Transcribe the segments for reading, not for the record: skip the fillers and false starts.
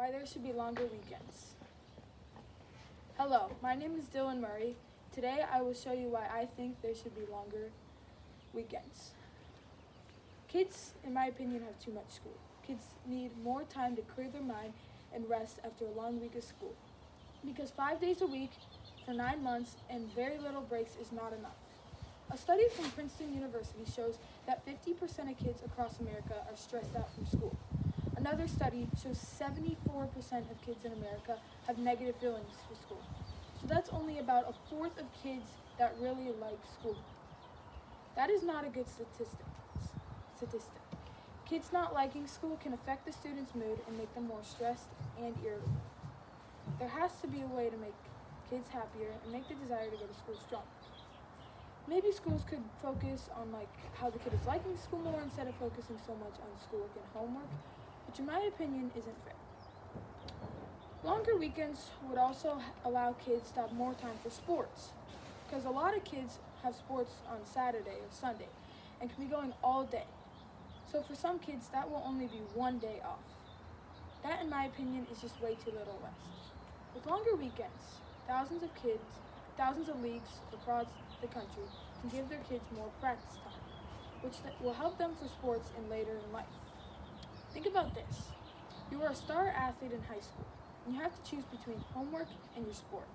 why there should be longer weekends. Hello, my name is Dylan Murray. Today I will show you why I think there should be longer weekends. Kids, in my opinion, have too much school. Kids need more time to clear their mind and rest after a long week of school. Because 5 days a week for 9 months and very little breaks is not enough. A study from Princeton University shows that 50% of kids across America are stressed out from school. Another study shows 74% of kids in America have negative feelings for school. So that's only about a fourth of kids that really like school. That is not a good statistic. Kids not liking school can affect the student's mood and make them more stressed and irritable. There has to be a way to make kids happier and make the desire to go to school stronger. Maybe schools could focus on how the kid is liking school more instead of focusing so much on schoolwork and homework, which in my opinion isn't fair. Longer weekends would also allow kids to have more time for sports, because a lot of kids have sports on Saturday or Sunday and can be going all day. So for some kids, that will only be 1 day off. That, in my opinion, is just way too little rest. With longer weekends, thousands of kids, thousands of leagues across the country can give their kids more practice time, which will help them for sports and later in life. Think about this. You are a star athlete in high school, and you have to choose between homework and your sport.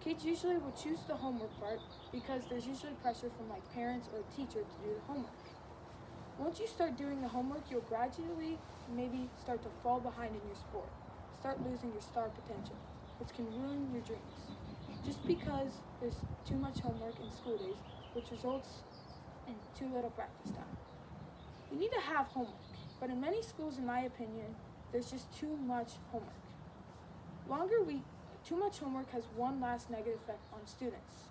Kids usually will choose the homework part because there's usually pressure from parents or a teacher to do the homework. Once you start doing the homework, you'll gradually maybe start to fall behind in your sport, start losing your star potential, which can ruin your dreams. Just because there's too much homework in school days, which results in too little practice time. We need to have homework, but in many schools, in my opinion, there's just too much homework. Too much homework has one last negative effect on students.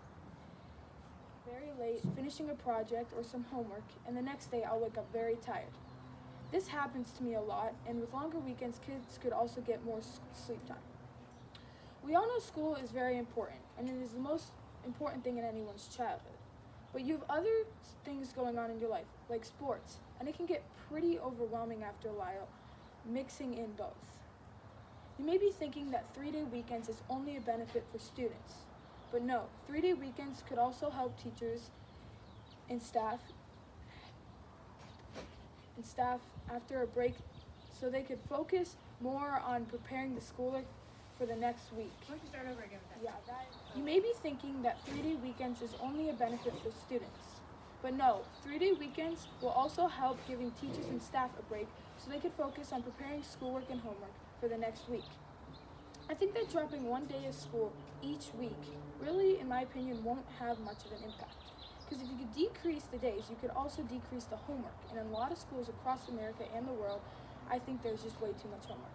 Very late, finishing a project or some homework, and the next day I'll wake up very tired. This happens to me a lot, and with longer weekends, kids could also get more sleep time. We all know school is very important, and it is the most important thing in anyone's childhood. But you have other things going on in your life, like sports, and it can get pretty overwhelming after a while, mixing in both. You may be thinking that 3-day weekends is only a benefit for students, but no, 3-day weekends could also help teachers and staff after a break so they could focus more on preparing the schoolwork for the next week. Why don't you start over again with that? You may be thinking that 3-day weekends is only a benefit for students. But no, 3-day weekends will also help giving teachers and staff a break so they could focus on preparing schoolwork and homework for the next week. I think that dropping 1 day of school each week really, in my opinion, won't have much of an impact. Because if you could decrease the days, you could also decrease the homework. And in a lot of schools across America and the world, I think there's just way too much homework.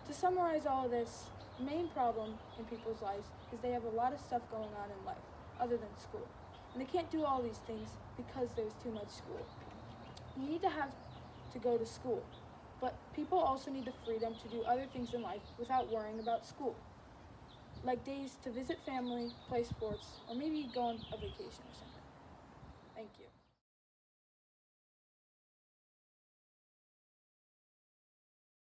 To summarize all of this, the main problem in people's lives is they have a lot of stuff going on in life other than school. And they can't do all these things because there's too much school. You need to go to school, but people also need the freedom to do other things in life without worrying about school, like days to visit family, play sports, or maybe go on a vacation or something. Thank you.